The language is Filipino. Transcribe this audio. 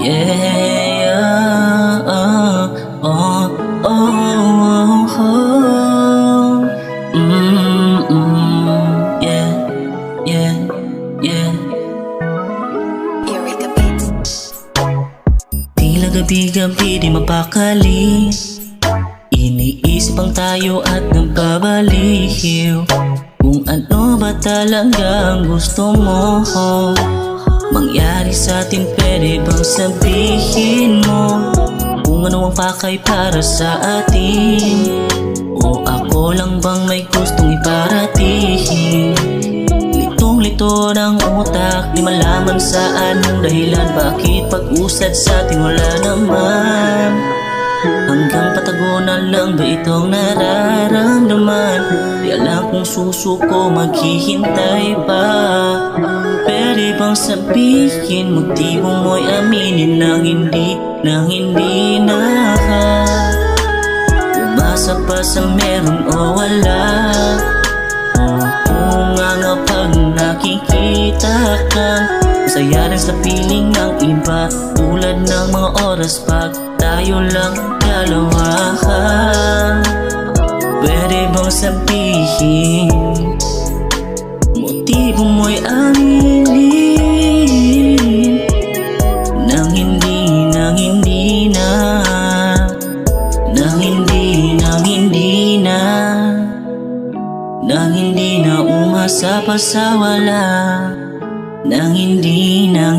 Yeah, oh, oh, oh, oh. Yeah, yeah, yeah. Eureka Beats. Tila gabi-gabi di mapakali, iniisip ang tayo at nagbabaliw. Kung ano ba talagang gusto mo mangyari sa atin, pwede bang sabihin mo kung ano ang pakay para sa atin? O ako lang bang may gustong iparating? Litong-lito ng utak, di malaman sa anong dahilan. Bakit pag-usad sa atin wala naman? Hanggang patagonan lang ba itong nararamdaman? Di alam kung susuko, maghihintay pa. Pwede bang sabihin, motibo mo'y aminin ng hindi na umasa pa sa meron o wala. Oo nga pag nakikita ka, masaya rin sa piling ng iba. Tulad ng mga oras pag tayo lang dalawa. Pwede bang sabihin, motibo mo'y aminin nang hindi na umasa pa sa wala, nang hindi na